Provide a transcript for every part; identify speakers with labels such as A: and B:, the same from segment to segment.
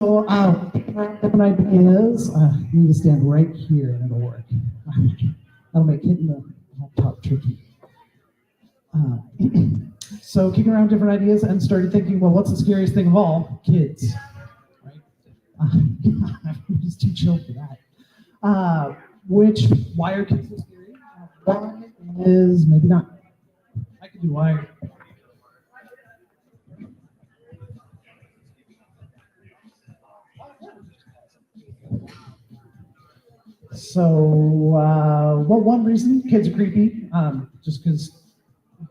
A: So, different ideas. You need to stand right here and it'll work. That'll make hitting the laptop tricky. So, kicking around different ideas and started thinking, well, what's the scariest thing of all? Kids, right? I'm just too chill for that. Why are kids so scary? One is maybe not. I could do why. So, well, one reason kids are creepy, just because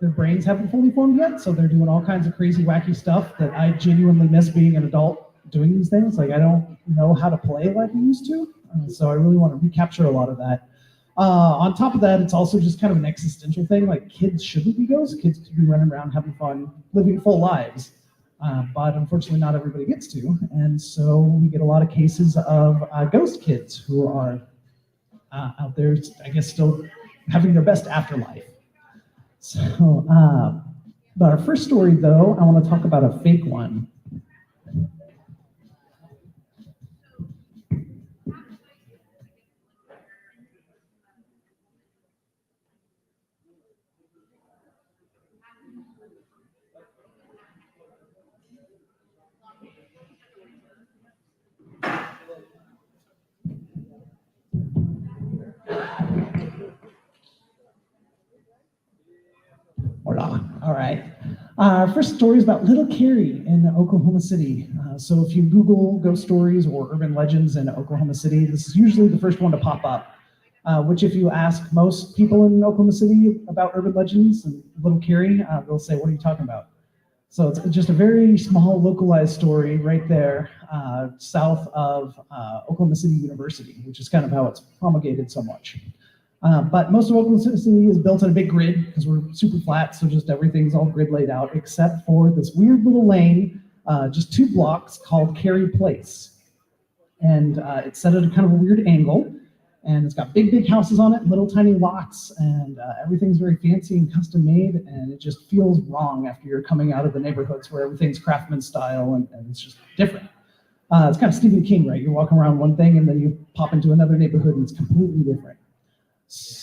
A: their brains haven't fully formed yet, so they're doing all kinds of crazy, wacky stuff that I genuinely miss being an adult doing these things. Like, I don't know how to play like I used to, so I really want to recapture a lot of that. On top of that, it's also just kind of an existential thing. Like, kids shouldn't be ghosts. Kids should be running around having fun, living full lives. But unfortunately, not everybody gets to, and so we get a lot of cases of ghost kids who are out there, I guess, still having their best afterlife. So, but our first story, though, I want to talk about a fake one. Hola. All right. Our first story is about Little Carrie in Oklahoma City. So if you Google ghost stories or urban legends in Oklahoma City, this is usually the first one to pop up. Which, if you ask most people in Oklahoma City about urban legends and Little Carrie, they'll say, "What are you talking about?" So it's just a very small, localized story right there, south of Oklahoma City University, which is kind of how it's promulgated so much. But most of Oklahoma City is built on a big grid because we're super flat, so just everything's all grid laid out, except for this weird little lane, just 2 blocks, called Carey Place. And it's set at a kind of a weird angle, and it's got big, big houses on it, little tiny lots, and everything's very fancy and custom made, and it just feels wrong after you're coming out of the neighborhoods where everything's craftsman style, and it's just different. It's kind of Stephen King, right? You're walking around one thing, and then you pop into another neighborhood, and it's completely different.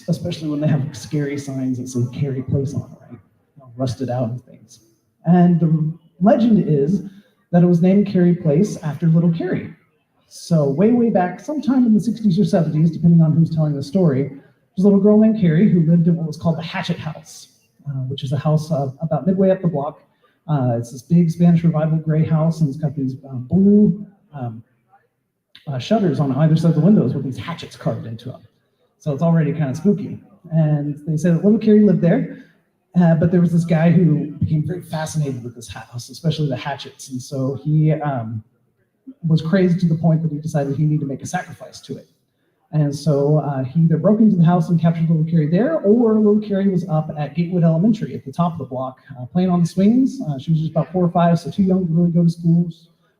A: Especially when they have scary signs that say Carey Place on it, right? Rusted out and things. And the legend is that it was named Carey Place after Little Carrie. So way, way back, sometime in the 60s or 70s, depending on who's telling the story, there's a little girl named Carrie who lived in what was called the Hatchet House, which is a house about midway up the block. It's this big Spanish Revival gray house, and it's got these blue shutters on either side of the windows with these hatchets carved into them. So it's already kind of spooky. And they say that Little Carrie lived there, but there was this guy who became very fascinated with this house, especially the hatchets. And so he was crazy to the point that he decided he needed to make a sacrifice to it. And so he either broke into the house and captured Little Carrie there, or Little Carrie was up at Gatewood Elementary at the top of the block playing on the swings. She was just about 4 or 5, so too young to really go to school.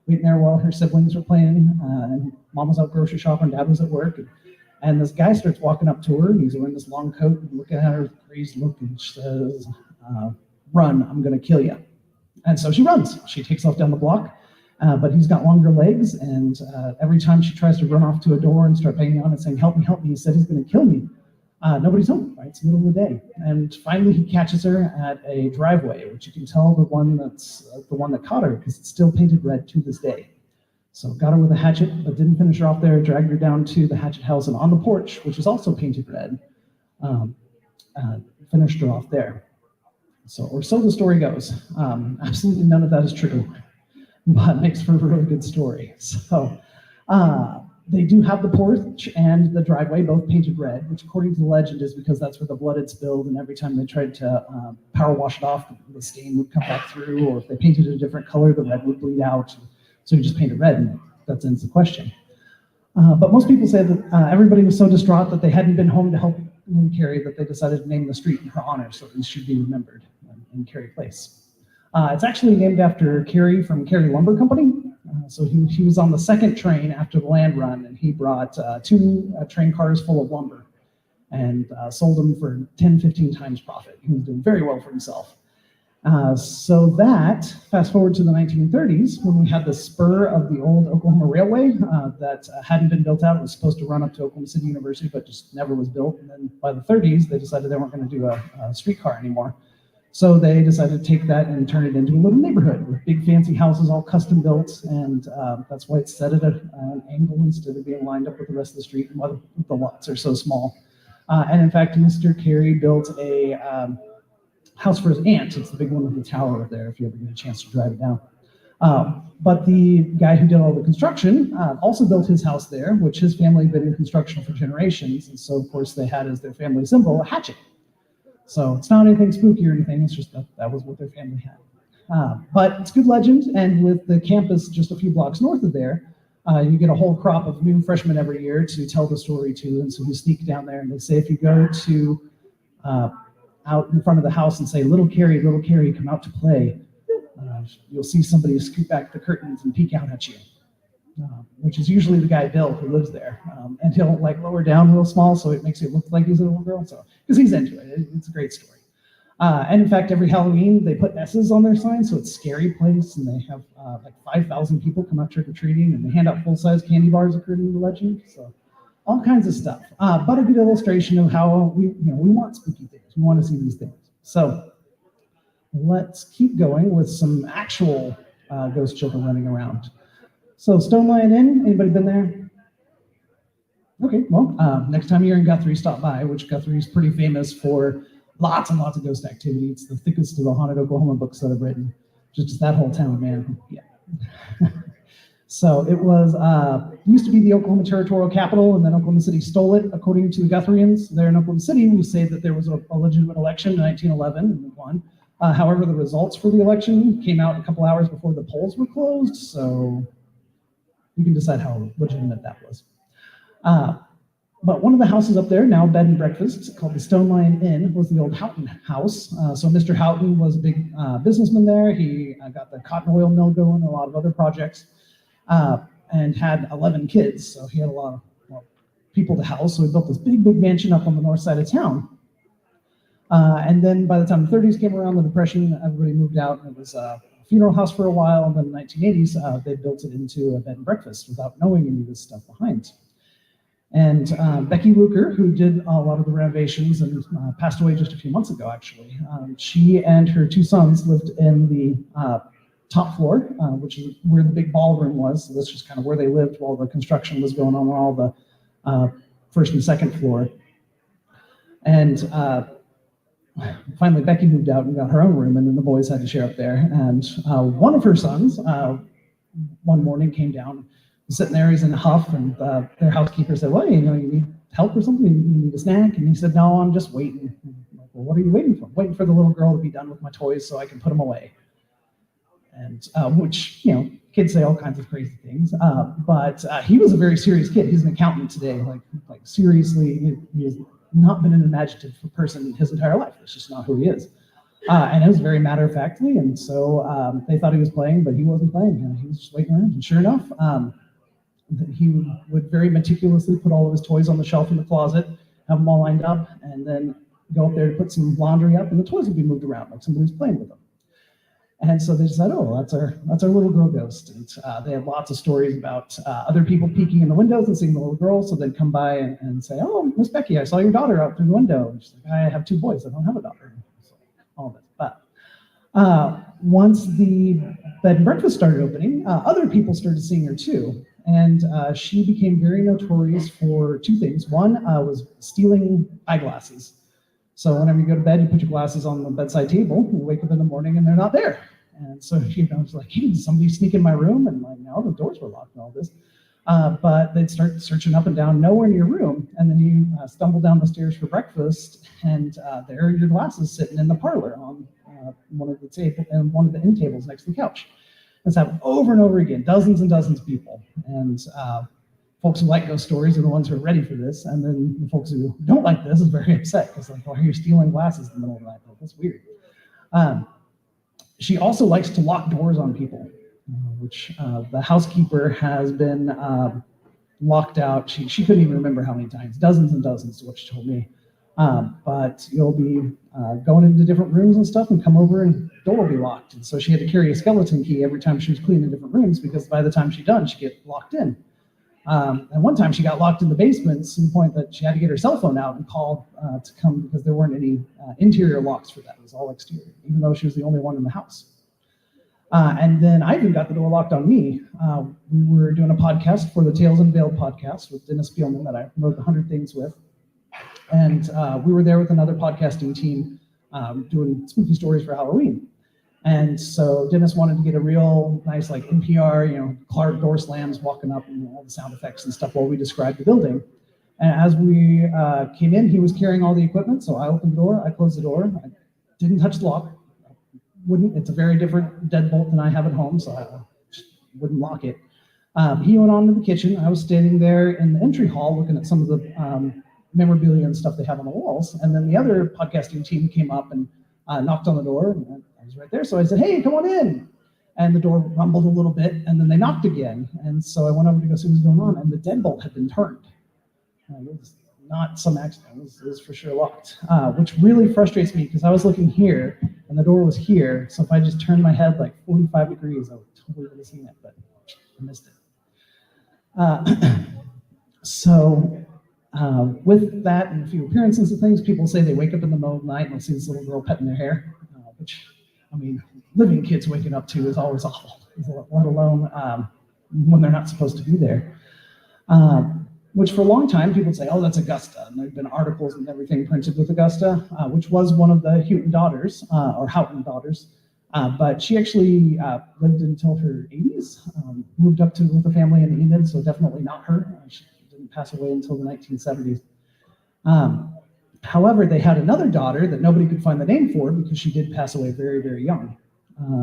A: Waiting there while her siblings were playing, and Mom was out grocery shopping, Dad was at work. And this guy starts walking up to her, and he's wearing this long coat and looking at her with a crazy look, and she says, "Run, I'm gonna kill you." And so she runs. She takes off down the block, but he's got longer legs, and every time she tries to run off to a door and start banging on it saying, "Help me, help me," he said he's gonna kill me. Nobody's home, right? It's the middle of the day. And finally he catches her at a driveway, which you can tell the one that caught her, because it's still painted red to this day. So got her with a hatchet, but didn't finish her off there, dragged her down to the hatchet house, and on the porch, which is also painted red, finished her off there. So, or so the story goes. Absolutely none of that is true, but makes for a really good story. So they do have the porch and the driveway both painted red, which according to the legend is because that's where the blood had spilled, and every time they tried to power wash it off, the stain would come back through, or if they painted it a different color, the red would bleed out. So you just paint it red, and that ends the question. But most people say that everybody was so distraught that they hadn't been home to help Carrie that they decided to name the street in her honor, so it should be remembered in Carey Place. It's actually named after Carey from Carey Lumber Company. So he was on the second train after the land run, and he brought 2 train cars full of lumber and sold them for 10, 15 times profit. He was doing very well for himself. So that, fast forward to the 1930s, when we had the spur of the old Oklahoma Railway that hadn't been built out. It was supposed to run up to Oklahoma City University, but just never was built. And then by the 30s, they decided they weren't going to do a streetcar anymore. So they decided to take that and turn it into a little neighborhood with big fancy houses, all custom built, and that's why it's set at an angle instead of being lined up with the rest of the street, and why the lots are so small. And in fact, Mr. Carey built a house for his aunt. It's the big one with the tower over there, if you ever get a chance to drive it down. But the guy who did all the construction also built his house there, which his family had been in construction for generations, and so of course they had as their family symbol a hatchet. So it's not anything spooky or anything, it's just that was what their family had. But it's good legend, and with the campus just a few blocks north of there, you get a whole crop of new freshmen every year to tell the story to, and so we sneak down there, and they say if you go to out in front of the house and say, little Carrie, come out to play, you'll see somebody scoot back the curtains and peek out at you, which is usually the guy Bill who lives there, and he'll like lower down real small so it makes it look like he's a little girl, so because he's into it. It's a great story. And in fact, every Halloween they put S's on their sign, so it's scary place, and they have like 5,000 people come out trick-or-treating, and they hand out full-size candy bars according to the legend, so all kinds of stuff. But a good illustration of how we want spooky things. We want to see these things. So let's keep going with some actual ghost children running around. So Stone Lion Inn, anybody been there? Okay, well, next time you're in Guthrie, stop by, which Guthrie is pretty famous for lots and lots of ghost activity. It's the thickest of the haunted Oklahoma books that I've written. Just that whole town, man. Yeah. So it was used to be the Oklahoma territorial capital, and then Oklahoma City stole it, according to the Guthrians. There in Oklahoma City, we say that there was a legitimate election in 1911 and we won. However, the results for the election came out a couple hours before the polls were closed, so you can decide how legitimate that was. But one of the houses up there, now bed and breakfast, called the Stone Lion Inn, was the old Houghton house. So Mr. Houghton was a big businessman there. He got the cotton oil mill going and a lot of other projects. And had 11 kids, so he had a lot of people to house, so he built this big mansion up on the north side of town. And then by the time the 30s came around, the Depression, everybody moved out, and it was a funeral house for a while, and then in the 1980s, they built it into a bed and breakfast without knowing any of this stuff behind. And Becky Luker, who did a lot of the renovations and passed away just a few months ago, actually, she and her two sons lived in the top floor, which is where the big ballroom was. So that's just kind of where they lived while the construction was going on all the first and second floor. And finally, Becky moved out and got her own room, and then the boys had to share up there. And one of her sons, one morning came down, was sitting there, he's in a huff, and their housekeeper said, well, you need help or something? You need a snack? And he said, no, I'm just waiting. I'm like, well, what are you waiting for? I'm waiting for the little girl to be done with my toys so I can put them away. And which, kids say all kinds of crazy things, but he was a very serious kid. He's an accountant today, like seriously, he has not been an imaginative person his entire life. That's just not who he is. And it was very matter-of-factly, and so they thought he was playing, but he wasn't playing. He was just waiting around, and sure enough, he would very meticulously put all of his toys on the shelf in the closet, have them all lined up, and then go up there to put some laundry up, and the toys would be moved around like somebody was playing with them. And so they said, oh, that's our little girl ghost. And they had lots of stories about other people peeking in the windows and seeing the little girl. So they'd come by and say, oh, Miss Becky, I saw your daughter out through the window. And she's like, I have two boys. I don't have a daughter. So, all of it. But once the bed and breakfast started opening, other people started seeing her too. And she became very notorious for two things. One was stealing eyeglasses. So whenever you go to bed, you put your glasses on the bedside table, you wake up in the morning and they're not there. And so, it's like, hey, did somebody sneak in my room? And like, no, the doors were locked and all this. But they'd start searching up and down, nowhere in your room. And then you stumble down the stairs for breakfast, and there are your glasses sitting in the parlor on one of the end tables next to the couch. This happened over and over again, dozens and dozens of people. And folks who like ghost stories are the ones who are ready for this, and then the folks who don't like this is very upset because like, why are you stealing glasses in the middle of the night? Like, that's weird. She also likes to lock doors on people, which the housekeeper has been locked out. She couldn't even remember how many times, dozens and dozens is what she told me. But you'll be going into different rooms and stuff and come over and the door will be locked. And so she had to carry a skeleton key every time she was cleaning different rooms because by the time she's done, she'd get locked in. And one time she got locked in the basement to the point that she had to get her cell phone out and call to come because there weren't any interior locks for that. It was all exterior, even though she was the only one in the house. And then I even got the door locked on me. We were doing a podcast for the Tales Unveiled podcast with Dennis Spielman that I wrote the 100 Things with. And we were there with another podcasting team doing spooky stories for Halloween. And so Dennis wanted to get a real nice, like NPR, Clark door slams walking up and all the sound effects and stuff while we described the building. And as we came in, he was carrying all the equipment. So I opened the door, I closed the door, I didn't touch the lock. It's a very different deadbolt than I have at home, so I just wouldn't lock it. He went on to the kitchen. I was standing there in the entry hall looking at some of the memorabilia and stuff they have on the walls. And then the other podcasting team came up and knocked on the door. And I was right there. So I said, "Hey, come on in." And the door rumbled a little bit, and then they knocked again. And so I went over to go see what was going on, and the deadbolt had been turned. It was not some accident. It was for sure locked, which really frustrates me because I was looking here, and the door was here. So if I just turned my head like 45 degrees, I would totally would have seen it, but I missed it. With that and a few appearances of things, people say they wake up in the middle of the night and they'll see this little girl petting their hair, which, I mean, living kids waking up to is always awful, let alone when they're not supposed to be there. Which for a long time, people would say, "Oh, that's Augusta." And there have been articles and everything printed with Augusta, which was one of the Houghton daughters, or Houghton daughters. But she actually lived until her 80s, moved up with the family in Enid, so definitely not her. She didn't pass away until the 1970s. However, they had another daughter that nobody could find the name for because she did pass away very, very young.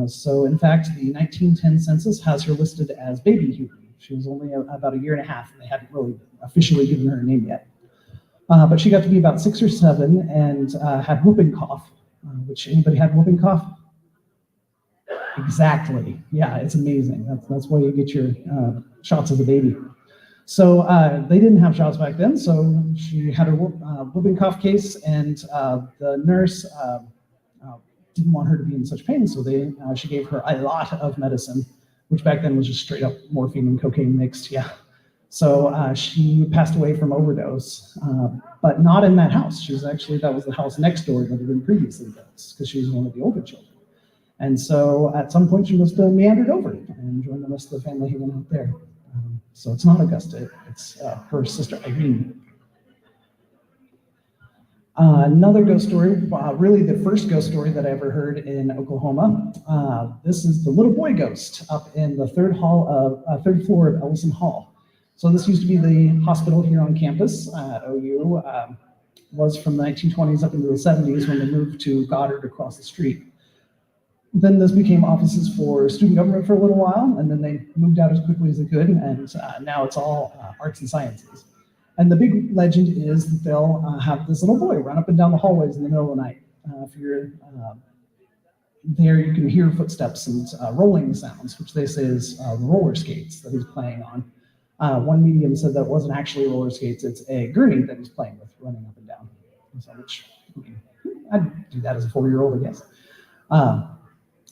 A: So in fact, the 1910 census has her listed as baby Houghton. She was only about a year and a half, and they hadn't really officially given her a name yet. But she got to be about 6 or 7 and had whooping cough, which anybody had whooping cough? Exactly. Yeah, it's amazing. That's why you get your shots as a baby. So they didn't have shots back then, so she had a whooping cough case, and the nurse didn't want her to be in such pain, so she gave her a lot of medicine, which back then was just straight up morphine and cocaine mixed, yeah. So she passed away from overdose, but not in that house. That was the house next door that had been previously built, because she was one of the older children. And so at some point she must have meandered over and joined the rest of the family who went out there. So it's not Augusta, it's her sister Irene. Another ghost story, really the first ghost story that I ever heard in Oklahoma. This is the little boy ghost up in the third floor of Ellison Hall. So this used to be the hospital here on campus. OU was from the 1920s up into the 70s when they moved to Goddard across the street. Then this became offices for student government for a little while, and then they moved out as quickly as they could, and now it's all arts and sciences. And the big legend is that they'll have this little boy run up and down the hallways in the middle of the night. If you're there, you can hear footsteps and rolling sounds, which they say is the roller skates that he's playing on. One medium said that it wasn't actually roller skates, it's a gurney that he's playing with, running up and down. So, which, I'd do that as a 4-year-old, I guess.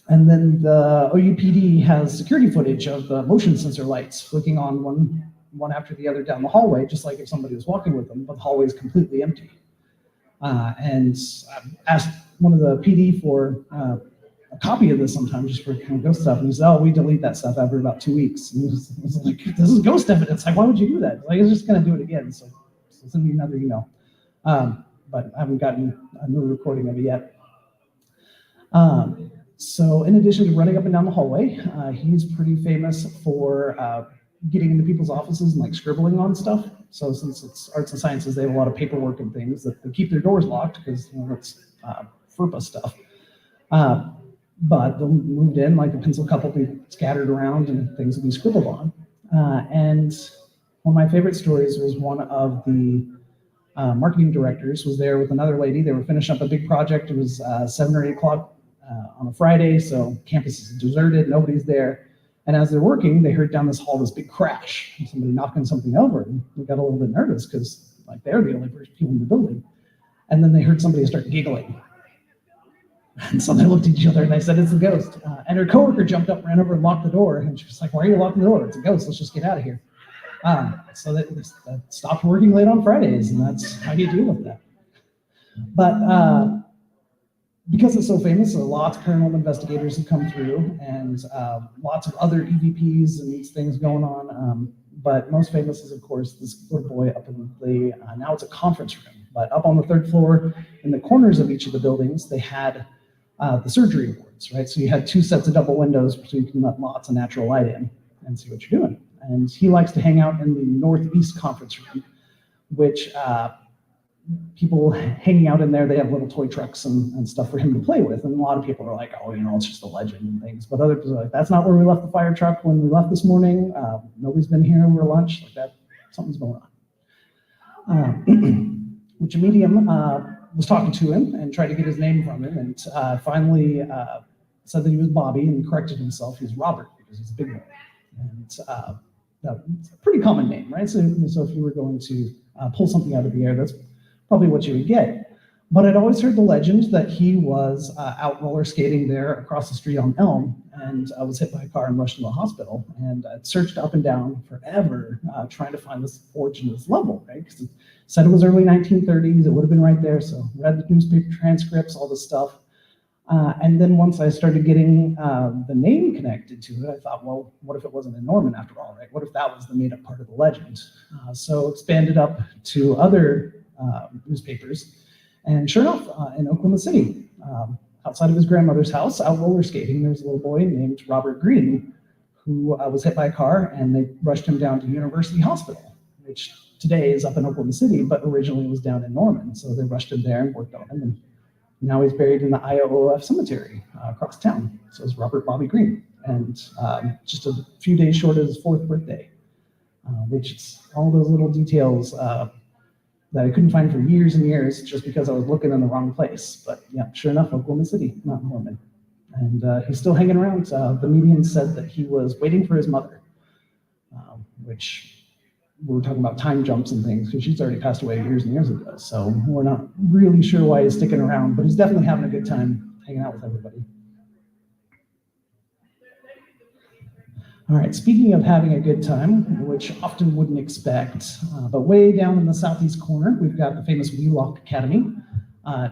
A: And then the OUPD has security footage of the motion sensor lights flicking on one after the other down the hallway, just like if somebody was walking with them, but the hallway is completely empty. And I've asked one of the PD for a copy of this sometimes, just for kind of ghost stuff, and he said, "Oh, we delete that stuff after about 2 weeks." And it was like, "This is ghost evidence. Like, why would you do that?" Like, it's just gonna do it again. So send me another email. But I haven't gotten a new recording of it yet. So in addition to running up and down the hallway, he's pretty famous for getting into people's offices and like scribbling on stuff. So since it's arts and sciences, they have a lot of paperwork and things that they keep their doors locked because it's FERPA stuff. But they'll moved in, like a pencil couple be scattered around and things will be scribbled on. And one of my favorite stories was one of the marketing directors was there with another lady. They were finishing up a big project. It was 7 or 8 o'clock on a Friday, so campus is deserted, nobody's there. And as they're working, they heard down this hall this big crash, somebody knocking something over, and they got a little bit nervous because like they're the only people in the building. And then they heard somebody start giggling. And so they looked at each other and they said, it's the ghost. And her coworker jumped up, ran over and locked the door. And she was like, why are you locking the door? It's a ghost, let's just get out of here. So that stopped working late on Fridays, and that's how you deal with that. But because it's so famous, lots of paranormal investigators have come through, and lots of other EVPs and these things going on. But most famous is, of course, this little boy up in the, now it's a conference room, but up on the third floor, in the corners of each of the buildings, they had the surgery wards, right? So you had 2 sets of double windows so you can let lots of natural light in and see what you're doing. And he likes to hang out in the northeast conference room, which people hanging out in there, they have little toy trucks and stuff for him to play with. And a lot of people are like, oh, you know, it's just a legend and things. But other people are like, that's not where we left the fire truck when we left this morning. Nobody's been here over lunch. Like that, something's going on. Which a medium was talking to him and tried to get his name from him, and finally said that he was Bobby and corrected himself. He was Robert because he's a big boy. And it's a pretty common name, right? So if you were going to pull something out of the air, that's probably what you would get. But I'd always heard the legend that he was out roller skating there across the street on Elm, and was hit by a car and rushed to the hospital. And I'd searched up and down forever trying to find this origin of this level, right? Because it said it was early 1930s, it would have been right there. So read the newspaper transcripts, all this stuff. And then once I started getting the name connected to it, I thought, well, what if it wasn't in Norman after all, right? What if that was the made-up part of the legend? So expanded up to other newspapers. And sure enough, in Oklahoma City, outside of his grandmother's house, out roller skating, there was a little boy named Robert Green who was hit by a car, and they rushed him down to University Hospital, which today is up in Oklahoma City, but originally was down in Norman. So they rushed him there and worked on him. And now he's buried in the IOOF cemetery across town. So it's Robert Bobby Green. And just a few days short of his 4th birthday, which is all those little details that I couldn't find for years and years just because I was looking in the wrong place. But yeah, sure enough, Oklahoma City, not Norman. And he's still hanging around. The medium said that he was waiting for his mother, which we were talking about time jumps and things, because she's already passed away years and years ago. So we're not really sure why he's sticking around, but he's definitely having a good time hanging out with everybody. All right, speaking of having a good time, which often wouldn't expect, but way down in the southeast corner, we've got the famous Wheelock Academy,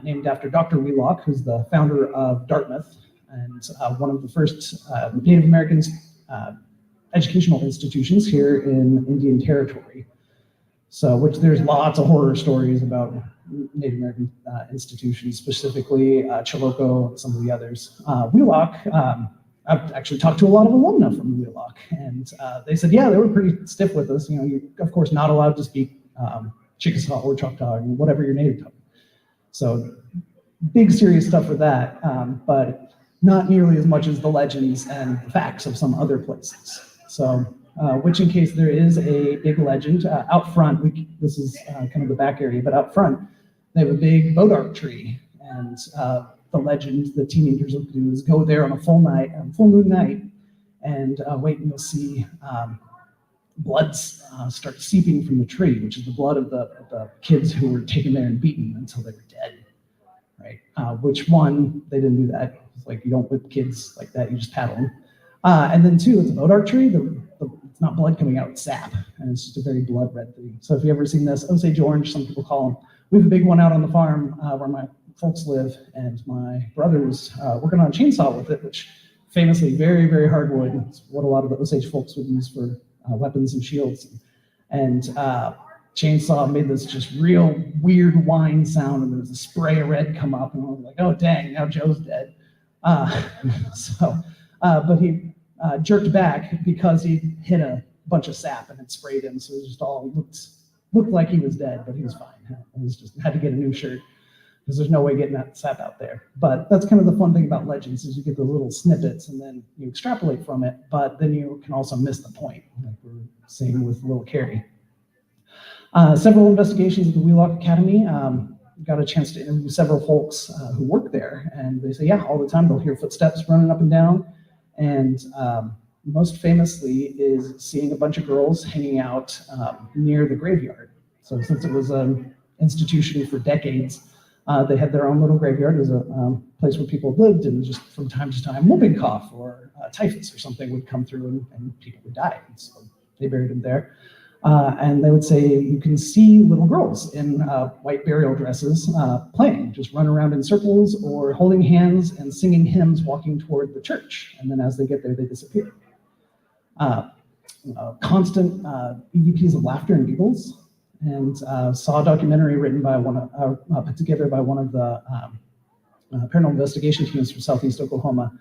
A: named after Dr. Wheelock, who's the founder of Dartmouth, and one of the first Native Americans educational institutions here in Indian Territory. So, which there's lots of horror stories about Native American institutions, specifically Chilocco and some of the others. Wheelock, I've actually talked to a lot of alumni from Wheelock, and they said, yeah, they were pretty stiff with us. You know, you're of course not allowed to speak Chickasaw or Choctaw, or whatever your native tongue. So big serious stuff for that, but not nearly as much as the legends and the facts of some other places. So, which in case there is a big legend, out front, this is kind of the back area, but out front, they have a big bodark tree, and the legend the teenagers will do is go there on a full moon night, and wait and you'll see blood start seeping from the tree, which is the blood of the kids who were taken there and beaten until they were dead, right? Which one, they didn't do that. It's like, you don't whip kids like that, you just paddle them. And then two, it's a bodark tree, it's not blood coming out, it's sap, and it's just a very blood red thing. So if you've ever seen this, Osage orange, some people call them. We have a big one out on the farm where my folks live, and my brother's working on a chainsaw with it, which famously very, very hard wood. It's what a lot of the Osage folks would use for weapons and shields. And chainsaw made this just real weird whine sound, and there was a spray of red come up, and I was like, oh dang, now Joe's dead. But he jerked back because he hit a bunch of sap and it sprayed him, so it just all looked like he was dead, but he was fine. It was just had to get a new shirt because there's no way getting that sap out there. But that's kind of the fun thing about legends, is you get the little snippets and then you extrapolate from it, but then you can also miss the point, like we're seeing with Little Carrie. Several investigations at the Wheelock Academy. Got a chance to interview several folks who work there, and they say, yeah, all the time they'll hear footsteps running up and down, and most famously is seeing a bunch of girls hanging out near the graveyard. So since it was an institution for decades, They had their own little graveyard. It was a place where people lived, and just from time to time, whooping cough or typhus or something would come through, and people would die. And so they buried them there. And they would say you can see little girls in white burial dresses playing, just run around in circles or holding hands and singing hymns, walking toward the church. And then as they get there, they disappear. Constant EVPs of laughter and giggles. And saw a documentary written by put together by one of the paranormal investigation teams from Southeast Oklahoma.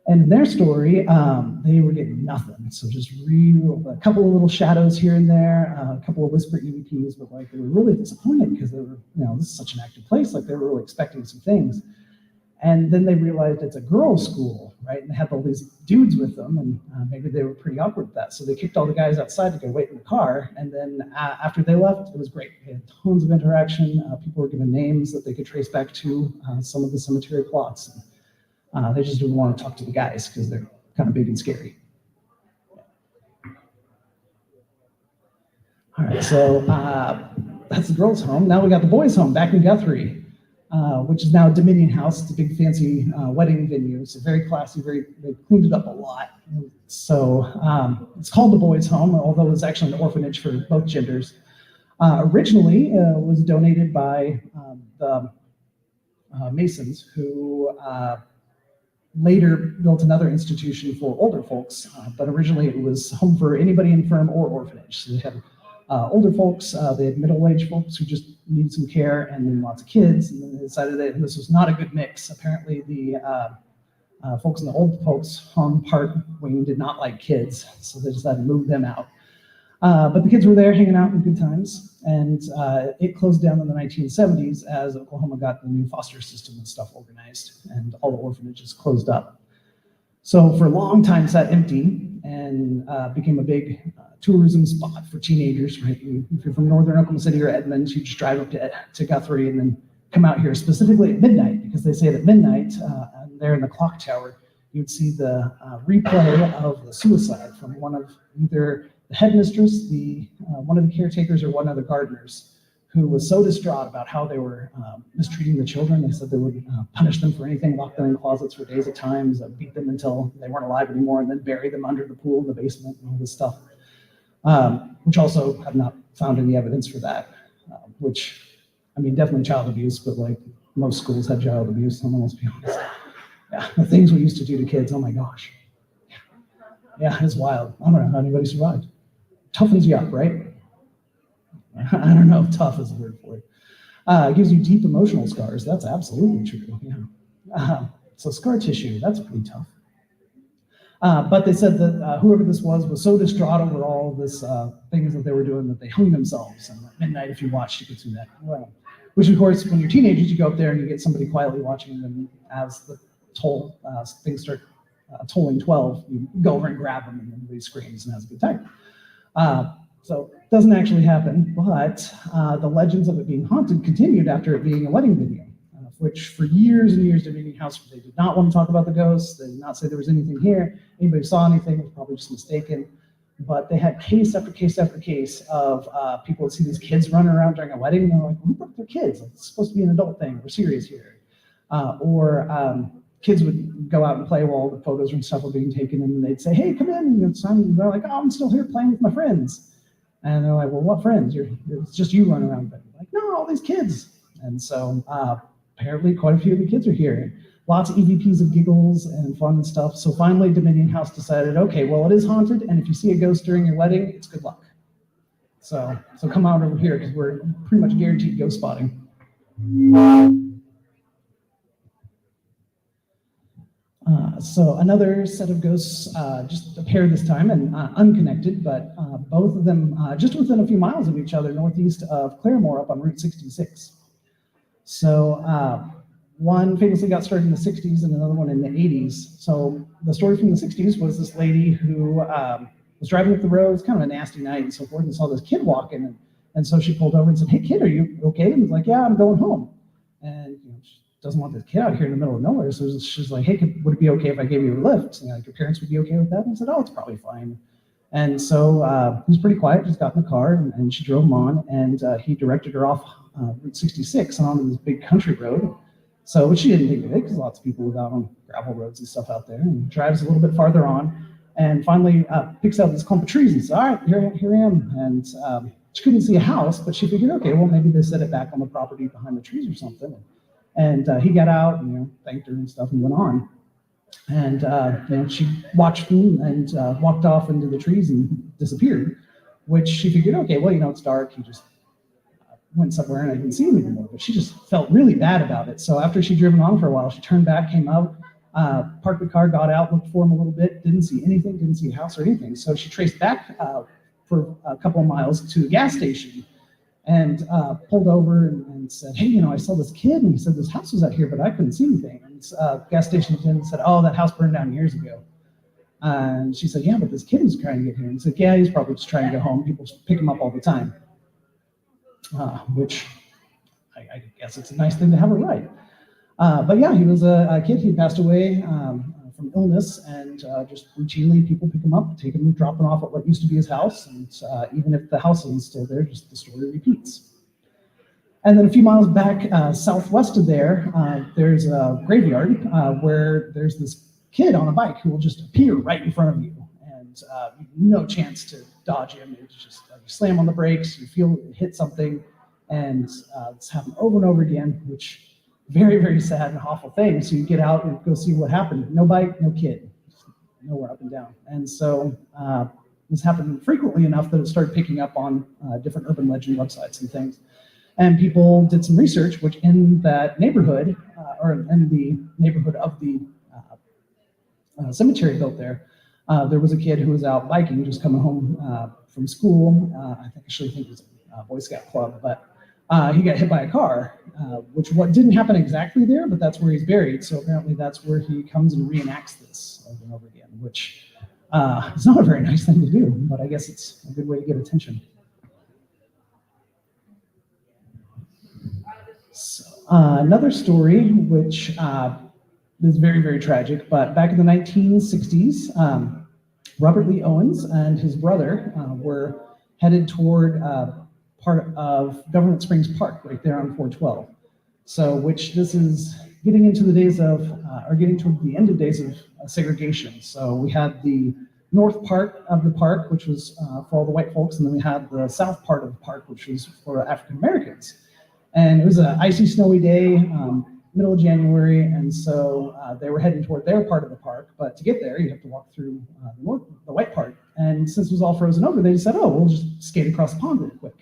A: And in their story, they were getting nothing. So just a couple of little shadows here and there, a couple of whisper EVPs, but like they were really disappointed because they were, this is such an active place. Like they were really expecting some things. And then they realized it's a girls' school, right? And they had all these dudes with them, and maybe they were pretty awkward with that. So they kicked all the guys outside to go wait in the car. And then after they left, it was great. They had tons of interaction. People were given names that they could trace back to some of the cemetery plots. They just didn't want to talk to the guys because they're kind of big and scary. All right, so that's the girls' home. Now we got the boys' home back in Guthrie. Which is now Dominion House. It's a big fancy wedding venue. It's very classy, they cleaned it up a lot. So it's called the boys' home, although it's actually an orphanage for both genders. Originally, it was donated by the Masons, who later built another institution for older folks, but originally it was home for anybody infirm or orphanage. So they had older folks, they had middle-aged folks who just needed some care, and then lots of kids. And then they decided that this was not a good mix. Apparently, the folks in the old folks home part wing did not like kids, so they decided to move them out. But the kids were there hanging out in good times, and it closed down in the 1970s as Oklahoma got the new foster system and stuff organized, and all the orphanages closed up. So for a long time, sat empty and became a big tourism spot for teenagers, right? If you're from northern Oklahoma City or Edmonds, you just drive up to Guthrie and then come out here, specifically at midnight, because they say that midnight, there in the clock tower, you'd see the replay of the suicide from one of either the headmistress, one of the caretakers, or one of the gardeners, who was so distraught about how they were mistreating the children. They said they would punish them for anything, lock them in closets for days at times, beat them until they weren't alive anymore, and then bury them under the pool in the basement and all this stuff. Which also have not found any evidence for that, which, I mean, definitely child abuse, but like most schools have child abuse, I'm let's be honest. Yeah, the things we used to do to kids, oh my gosh. Yeah, it's wild. I don't know how anybody survived. Toughens you up, right? I don't know if tough is the word for it. It gives you deep emotional scars. That's absolutely true. Yeah. So scar tissue, that's pretty tough. But they said that whoever this was so distraught over all this things that they were doing that they hung themselves. And at midnight, if you watched, you could see that. Well, which, of course, when you're teenagers, you go up there and you get somebody quietly watching them as the things start tolling 12. You go over and grab them, and everybody screams and has a good time. So it doesn't actually happen, but the legends of it being haunted continued after it being a wedding venue, which for years and years, Dominion House, they did not want to talk about the ghosts. They did not say there was anything here. Anybody who saw anything was probably just mistaken. But they had case after case after case of people would see these kids running around during a wedding, and they're like, who broke their kids? Like, it's supposed to be an adult thing. We're serious here. Or kids would go out and play while the photos and stuff were being taken, and they'd say, hey, come in. And they're like, oh, I'm still here playing with my friends. And they're like, well, what friends? It's just you running around. But like, no, all these kids. And so apparently quite a few of the kids are here. Lots of EVPs of giggles and fun and stuff. So finally, Dominion House decided, okay, well, it is haunted, and if you see a ghost during your wedding, it's good luck. So come out over here, because we're pretty much guaranteed ghost spotting. So another set of ghosts, just a pair this time, and unconnected, but both of them just within a few miles of each other, northeast of Claremore up on Route 66. So one famously got started in the 60s and another one in the 80s. So the story from the 60s was this lady who was driving up the road. It's kind of a nasty night and so forth, and saw this kid walking. And so she pulled over and said, hey, kid, are you okay? And he's like, yeah, I'm going home. And she doesn't want this kid out here in the middle of nowhere. So she's like, hey, would it be okay if I gave you a lift? And like, your parents would be okay with that? And I said, oh, it's probably fine. And so he was pretty quiet, just got in the car, and she drove him on, and he directed her off Route 66 and onto this big country road. So, but she didn't think of it because lots of people live out on gravel roads and stuff out there, and drives a little bit farther on, and finally picks out this clump of trees and says, all right, here I am. And she couldn't see a house, but she figured, okay, well, maybe they set it back on the property behind the trees or something. And he got out and thanked her and stuff and went on. And she watched him and walked off into the trees and disappeared, which she figured, okay, well, it's dark. He just went somewhere and I didn't see him anymore. But she just felt really bad about it. So after she'd driven on for a while, she turned back, came out, parked the car, got out, looked for him a little bit, didn't see anything, didn't see a house or anything. So she traced back for a couple of miles to a gas station and pulled over and said, hey, I saw this kid, and he said this house was out here, but I couldn't see anything. And gas station attendant said, oh, that house burned down years ago. And she said, yeah, but this kid was trying to get here. And he said, yeah, he's probably just trying to get home. People pick him up all the time. Which I guess it's a nice thing to have a right. But yeah, he was a kid. He passed away from illness, and just routinely people pick him up, take him, drop him off at what used to be his house, and even if the house isn't still there, just the story repeats. And then a few miles back southwest of there, there's a graveyard where there's this kid on a bike who will just appear right in front of you, and no chance to dodge him. It's just you slam on the brakes, you feel it hit something, and it's happened over and over again, which very, very sad and awful thing. So you get out and go see what happened. No bike, no kid, nowhere up and down. And so this happened frequently enough that it started picking up on different urban legend websites and things. And people did some research, which in that neighborhood, or in the neighborhood of the cemetery built there, there was a kid who was out biking, just coming home from school. I think it was a Boy Scout club, but he got hit by a car, which didn't happen exactly there, but that's where he's buried. So apparently that's where he comes and reenacts this over and over again, which is not a very nice thing to do, but I guess it's a good way to get attention. So, another story, which is very, very tragic, but back in the 1960s, Robert Lee Owens and his brother were headed toward part of Government Springs Park right there on 412. So, which this is getting into the days of, or getting toward the end of days of segregation. So we had the north part of the park, which was for all the white folks, and then we had the south part of the park, which was for African Americans. And it was an icy, snowy day, middle of January, and so they were heading toward their part of the park, but to get there, you have to walk through the white part. And since it was all frozen over, they just said, oh, we'll just skate across the pond real quick.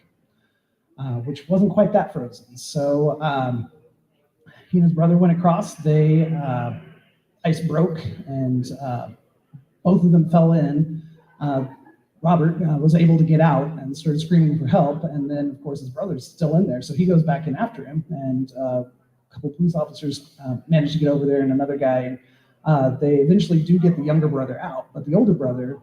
A: Which wasn't quite that frozen. So he and his brother went across. Ice broke, and both of them fell in. Robert was able to get out and started screaming for help, and then, of course, his brother's still in there, so he goes back in after him, and a couple of police officers managed to get over there, and another guy, and they eventually do get the younger brother out, but the older brother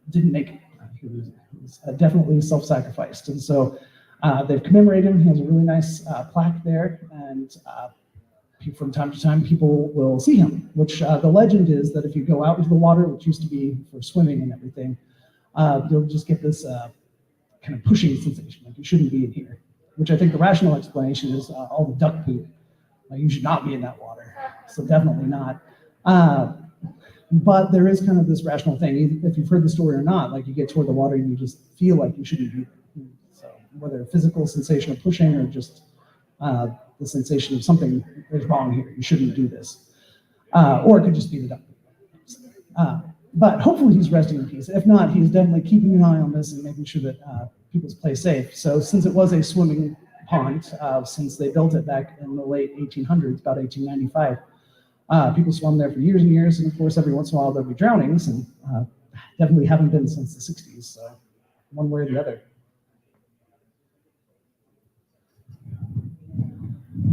A: didn't make it. He was definitely self-sacrificed, and so they've commemorated him. He has a really nice plaque there, and from time to time people will see him, which the legend is that if you go out into the water, which used to be for swimming and everything, you'll just get this kind of pushing sensation, like you shouldn't be in here, which I think the rational explanation is all the duck poop. You should not be in that water, so definitely not. But there is kind of this rational thing, if you've heard the story or not, like you get toward the water and you just feel like you shouldn't be there. So whether a physical sensation of pushing or just the sensation of something is wrong here, you shouldn't do this. Or it could just be the duck. But hopefully he's resting in peace. If not, he's definitely keeping an eye on this and making sure that people play safe. So since it was a swimming pond, since they built it back in the late 1800s, about 1895, people swam there for years and years, and of course every once in a while there'll be drownings, and definitely haven't been since the 60s, so one way or the other.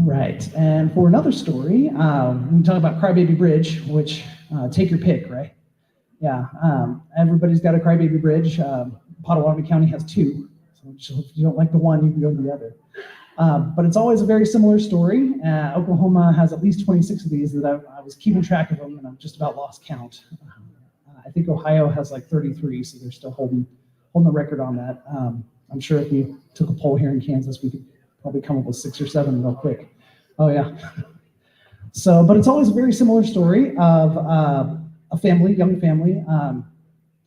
A: Right, and for another story, we can talk about Crybaby Bridge, which take your pick, right? Yeah, everybody's got a Crybaby Bridge. Pottawatomie County has two, so if you don't like the one, you can go to the other. But it's always a very similar story. Oklahoma has at least 26 of these that I was keeping track of them, and I've just about lost count. I think Ohio has like 33, so they're still holding the record on that. I'm sure if we took a poll here in Kansas, we could probably come up with 6 or 7 real quick. Oh yeah. So, but it's always a very similar story of a family, young family.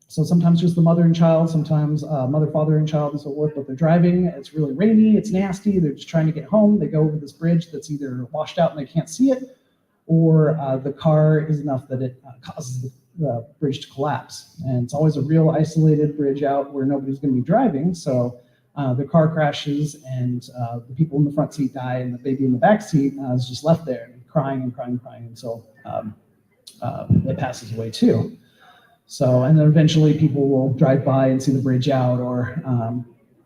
A: So sometimes just the mother and child, sometimes mother, father, and child, and so forth. But they're driving. It's really rainy. It's nasty. They're just trying to get home. They go over this bridge that's either washed out and they can't see it, or the car is enough that it causes the bridge to collapse. And it's always a real isolated bridge out where nobody's going to be driving. So the car crashes, and the people in the front seat die, and the baby in the back seat is just left there crying and crying and crying until it passes away too. So, and then eventually people will drive by and see the bridge out, or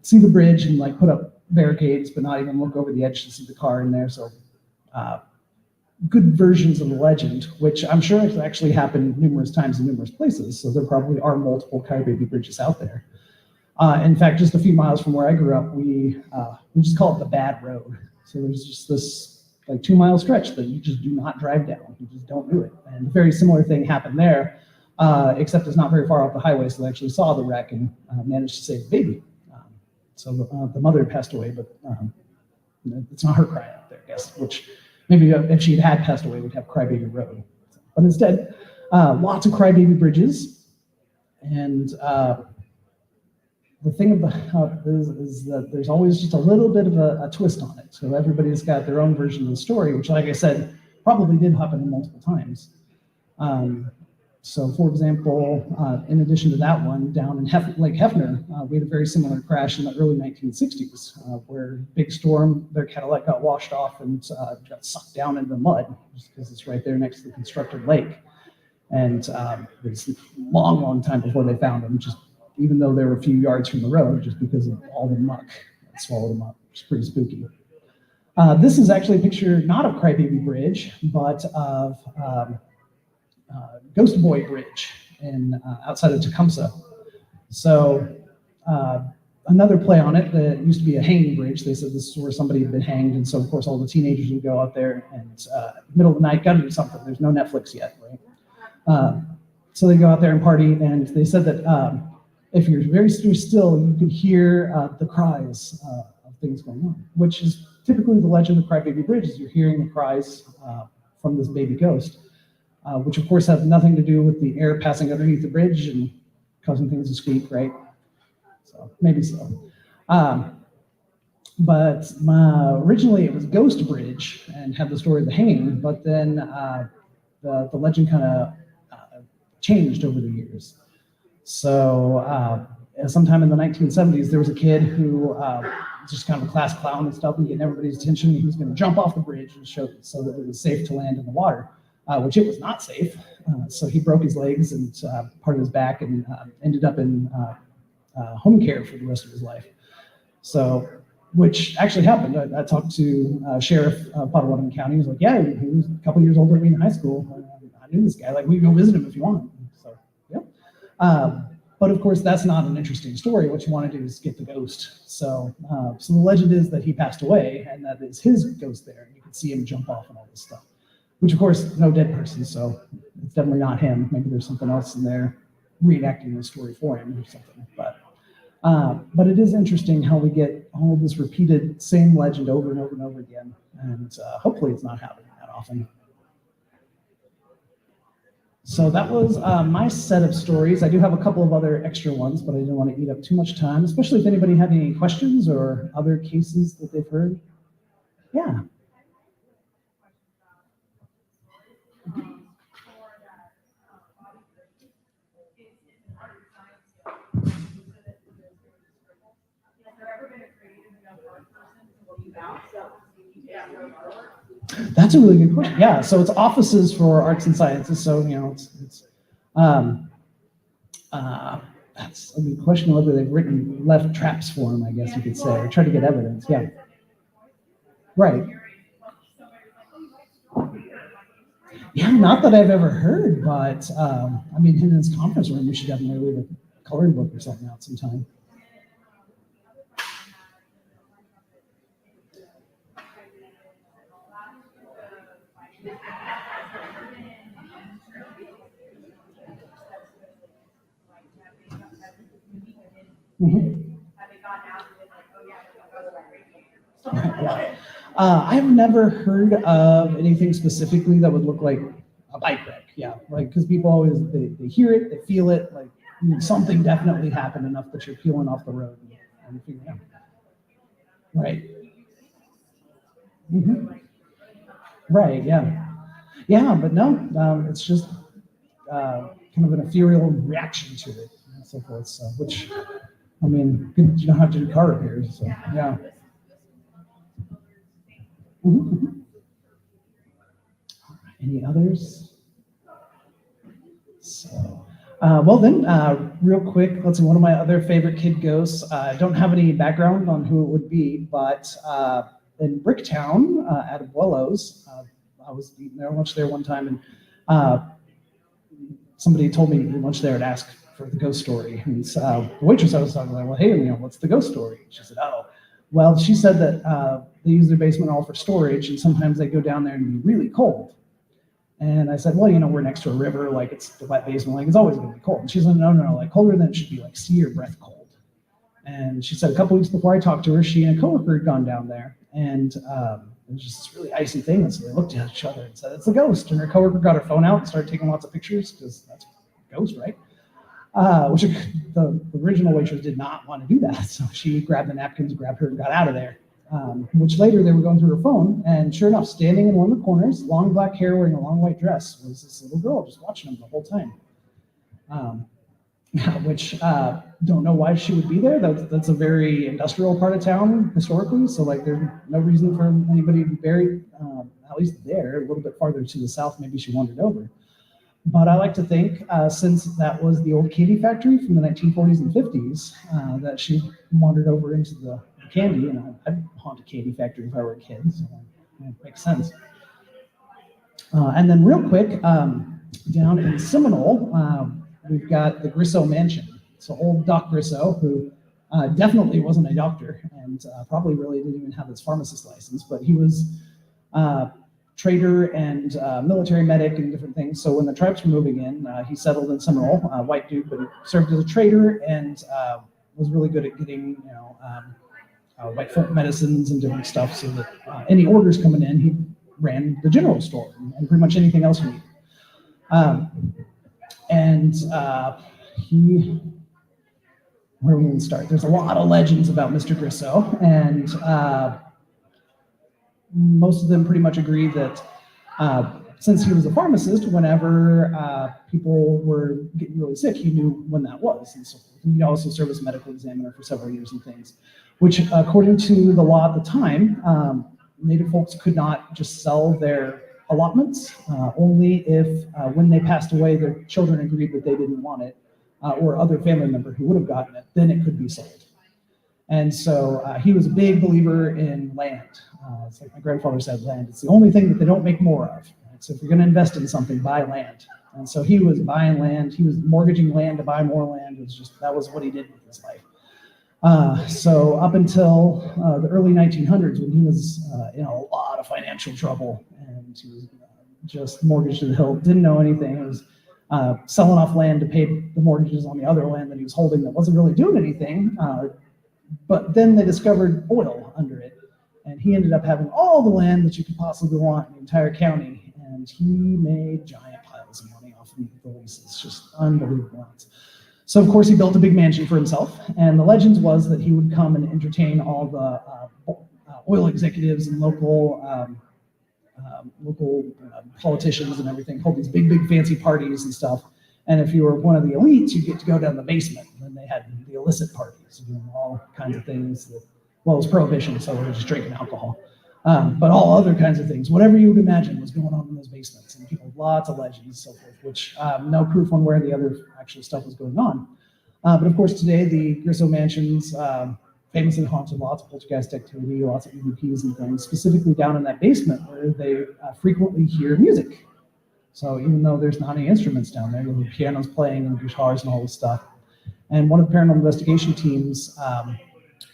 A: see the bridge and like put up barricades, but not even look over the edge to see the car in there. So good versions of the legend, which I'm sure has actually happened numerous times in numerous places. So there probably are multiple crybaby bridges out there. In fact, just a few miles from where I grew up, we just call it the bad road. So there's just this like 2-mile stretch that you just do not drive down. You just don't do it. And a very similar thing happened there, except it's not very far off the highway, so they actually saw the wreck and managed to save the baby. So the mother passed away, but it's not her crying out there, I guess, which maybe if she had passed away, we'd have Crybaby Road. But instead, lots of crybaby bridges. And the thing about this is that there's always just a little bit of a twist on it. So everybody's got their own version of the story, which, like I said, probably did happen multiple times. So, for example, in addition to that one, down in Lake Hefner, we had a very similar crash in the early 1960s, where big storm, their Cadillac got washed off and got sucked down into the mud, just because it's right there next to the constructed lake. And it was a long, long time before they found them, just even though they were a few yards from the road, just because of all the muck that swallowed them up. It's pretty spooky. This is actually a picture not of Crybaby Bridge, but of Ghost Boy Bridge in outside of Tecumseh. So another play on it that used to be a hanging bridge. They said this is where somebody had been hanged, and so of course all the teenagers would go out there and middle of the night, gotta do something. There's no Netflix yet, right? So they go out there and party, and they said that if you're very still, you could hear the cries of things going on, which is typically the legend of Crybaby Bridge. Is you're hearing the cries from this baby ghost. Which of course have nothing to do with the air passing underneath the bridge and causing things to squeak, right? So maybe so. But originally it was Ghost Bridge and had the story of the hanging, but then the legend kind of changed over the years. So sometime in the 1970s, there was a kid who was just kind of a class clown and stuff and getting everybody's attention. He was going to jump off the bridge and show it so that it was safe to land in the water. Which it was not safe. So he broke his legs and part of his back and ended up in home care for the rest of his life. So, which actually happened. I talked to Sheriff Potawatomi County. He was like, yeah, he was a couple years older than me in high school. I knew this guy. Like, we can go visit him if you want. So, yeah. But of course, that's not an interesting story. What you want to do is get the ghost. So, so the legend is that he passed away and that is his ghost there. And you can see him jump off and all this stuff. Which, of course, no dead person, so it's definitely not him. Maybe there's something else in there reenacting the story for him or something. But it is interesting how we get all of this repeated same legend over and over and over again, and hopefully it's not happening that often. So that was my set of stories. I do have a couple of other extra ones, but I didn't want to eat up too much time, especially if anybody had any questions or other cases that they've heard. Yeah. That's a really good question. Yeah, so it's offices for arts and sciences. So that's a good question. Whether they've left traps for them, I guess you could say, or try to get evidence. Yeah, right. Yeah, not that I've ever heard, but I mean, in his conference room, we should definitely leave a coloring book or something out sometime. Mm-hmm. Yeah. I've never heard of anything specifically that would look like a bike wreck. Yeah, like because people always they hear it, they feel it, like something definitely happened enough that you're peeling off the road and figuring out. Right. Hmm. Right. Yeah. Yeah, but no, it's just kind of an ethereal reaction to it and so forth. So, which I mean, you don't have to do car repairs. So yeah. Mhm. Any others? So, well then, real quick, let's see, one of my other favorite kid ghosts, I don't have any background on who it would be, but in Bricktown at Abuelo's, I was eating their lunch there one time, and uh, somebody told me to eat lunch there and ask for the ghost story. And the waitress I was talking to, well, hey, what's the ghost story? She said, oh, well, she said that they use their basement all for storage, and sometimes they go down there and be really cold. And I said, well, we're next to a river, like it's the wet basement, like it's always gonna be cold. And she said, no, like colder than it should be, like see your breath cold. And she said a couple weeks before I talked to her, she and a coworker had gone down there, and it was just this really icy thing. And so they looked at each other and said, it's a ghost. And her coworker got her phone out and started taking lots of pictures because that's a ghost, right? Which the original waitress did not want to do that. So she grabbed the napkins, grabbed her, and got out of there. Which later they were going through her phone, and sure enough, standing in one of the corners, long black hair, wearing a long white dress, was this little girl just watching them the whole time. Um, which don't know why she would be there. That's a very industrial part of town historically, so like there's no reason for anybody to be buried, at least there. A little bit farther to the south, maybe she wandered over. But I like to think, since that was the old candy factory from the 1940s and 50s, that she wandered over into the candy, and I'd haunt a candy factory if I were a kid, so it makes sense. And then real quick, down in Seminole, we've got the Grisso Mansion. So old Doc Grisso, who definitely wasn't a doctor, and probably really didn't even have his pharmacist license, but he was trader and military medic and different things. So when the tribes were moving in, he settled in Seminole, white dude, but he served as a trader and was really good at getting, white folk medicines and different stuff, so that any orders coming in, he ran the general store and pretty much anything else we needed. And he, where do we even start? There's a lot of legends about Mr. Grisso, and most of them pretty much agree that since he was a pharmacist, whenever people were getting really sick, he knew when that was. And so he also served as medical examiner for several years and things, which according to the law at the time, Native folks could not just sell their allotments, only if when they passed away, their children agreed that they didn't want it, or other family member who would have gotten it, then it could be sold. And so he was a big believer in land. It's like my grandfather said, land. It's the only thing that they don't make more of. Right? So if you're going to invest in something, buy land. And so he was buying land. He was mortgaging land to buy more land. It was just, that was what he did with his life. So up until the early 1900s, when he was in a lot of financial trouble, and he was just mortgaged to the hilt, didn't know anything. It was selling off land to pay the mortgages on the other land that he was holding that wasn't really doing anything. But then they discovered oil under it, and he ended up having all the land that you could possibly want in the entire county, and he made giant piles of money off of the leases, just unbelievable amounts. So of course he built a big mansion for himself, and the legend was that he would come and entertain all the oil executives and local politicians and everything, hold these big fancy parties and stuff. And if you were one of the elites, you get to go down the basement. And then they had the illicit parties, doing all kinds of things. That, well, it was prohibition, so we were just drinking alcohol. But all other kinds of things, whatever you would imagine was going on in those basements. And people, lots of legends and so forth, which no proof one way or the other actual stuff was going on. But of course, today the Grisso Mansion's famously haunted, lots of poltergeist activity, lots of EVPs and things, specifically down in that basement where they frequently hear music. So even though there's not any instruments down there, the piano's playing and guitars and all this stuff. And one of the paranormal investigation teams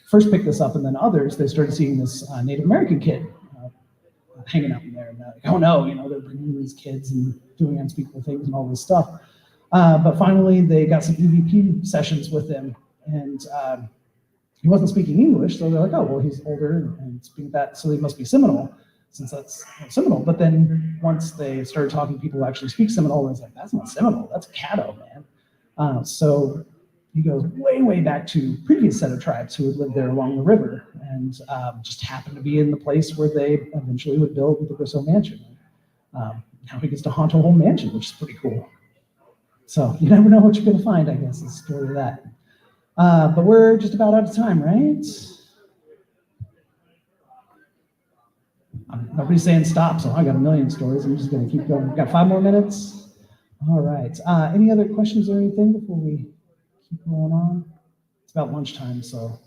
A: first picked this up, and then others, they started seeing this Native American kid hanging out in there. And they're like, oh no, they're bringing these kids and doing unspeakable things and all this stuff. But finally, they got some EVP sessions with him, and he wasn't speaking English, so they're like, oh, well, he's older and speaking that, so he must be Seminole, since that's Seminole. But then once they started talking to people who actually speak Seminole, it's like, that's not Seminole, that's Caddo, man. So he goes way, way back to previous set of tribes who had lived there along the river and just happened to be in the place where they eventually would build the Bristow Mansion. Now he gets to haunt a whole mansion, which is pretty cool. So you never know what you're going to find, I guess, is the story of that. But we're just about out of time, right? Nobody's saying stop, so I got a million stories. I'm just going to keep going. We've got 5 more minutes. All right. Any other questions or anything before we keep going on? It's about lunchtime, so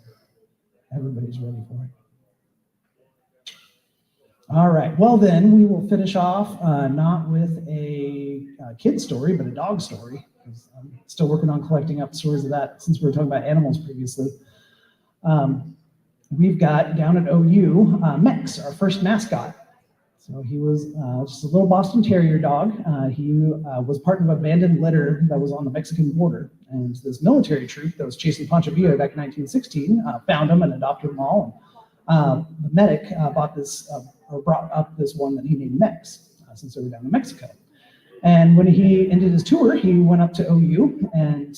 A: everybody's ready for it. All right. Well, then we will finish off not with a kid story, but a dog story. I'm still working on collecting up stories of that since we were talking about animals previously. We've got down at OU, Mex, our first mascot. So he was just a little Boston Terrier dog. He was part of an abandoned litter that was on the Mexican border. And this military troop that was chasing Pancho Villa back in 1916 found him and adopted him all. The medic brought up this one that he named Mex, since they were down in Mexico. And when he ended his tour, he went up to OU, and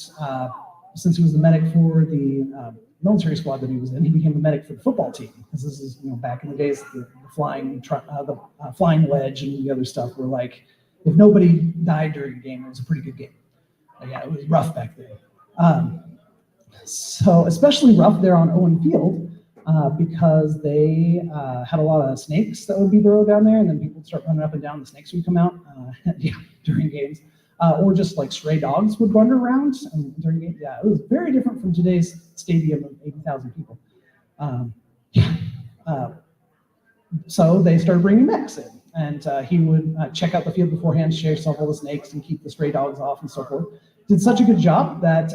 A: since he was the medic for the military squad that he was in, he became the medic for the football team. Because this is, back in the days, the flying wedge and the other stuff were like, if nobody died during a game, it was a pretty good game. But yeah, it was rough back then. So especially rough there on Owen Field, because they had a lot of snakes that would be burrowed down there, and then people would start running up and down. The snakes would come out during games, or just like stray dogs would wander around during games. Yeah, it was very different from today's stadium of 80,000 people. So they started bringing Mex in, and he would check out the field beforehand, chase off all the snakes, and keep the stray dogs off and so forth. Did such a good job that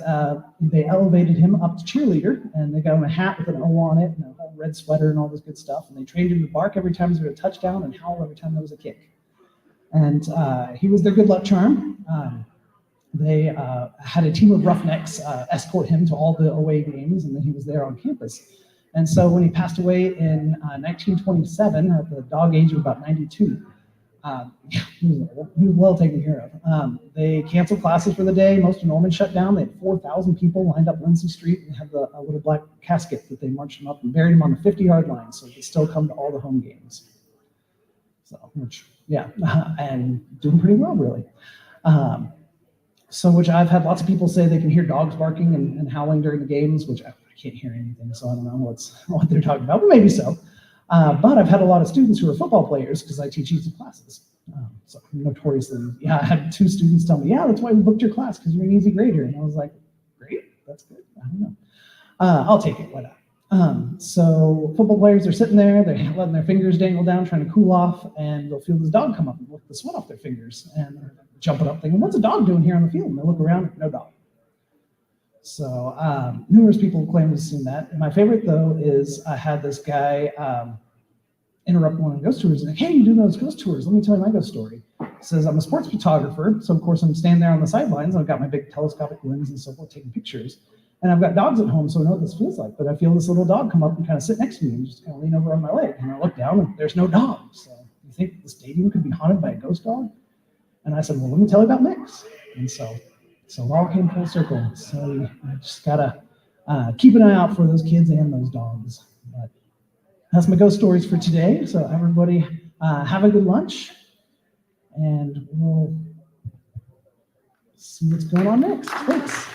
A: they elevated him up to cheerleader, and they got him a hat with an O on it and a whole red sweater and all this good stuff. And they trained him to bark every time there was a touchdown and howl every time there was a kick. And he was their good luck charm. They had a team of roughnecks escort him to all the away games, and then he was there on campus. And so when he passed away in 1927 at the dog age of about 92, he was well taken care of. They canceled classes for the day. Most of Norman shut down. They had 4,000 people lined up Lindsay Street and had a little black casket that they marched him up and buried him on the 50-yard line, so he could still come to all the home games. So, and doing pretty well, really. Which I've had lots of people say they can hear dogs barking and howling during the games, which I can't hear anything, so I don't know what they're talking about, but maybe so. But I've had a lot of students who are football players because I teach easy classes. So notoriously, I had 2 students tell me, yeah, that's why we booked your class, because you're an easy grader. And I was like, great, that's good. I don't know. I'll take it, why not? So football players are sitting there, they're letting their fingers dangle down, trying to cool off, and they'll feel this dog come up and lick the sweat off their fingers. And they're jumping up thinking, what's a dog doing here on the field? And they look around, no dog. So numerous people claim to have seen that. My favorite, though, is I had this guy interrupt one of the ghost tours and like, hey, you do those ghost tours? Let me tell you my ghost story. He says, I'm a sports photographer, so of course I'm standing there on the sidelines. I've got my big telescopic lens and so forth, taking pictures. And I've got dogs at home, so I know what this feels like. But I feel this little dog come up and kind of sit next to me and just kind of lean over on my leg. And I look down and there's no dog. So you think the stadium could be haunted by a ghost dog? And I said, well, let me tell you about Mex. And so it all came full circle. So you just gotta keep an eye out for those kids and those dogs. But that's my ghost stories for today. So everybody have a good lunch, and we'll see what's going on next. Thanks.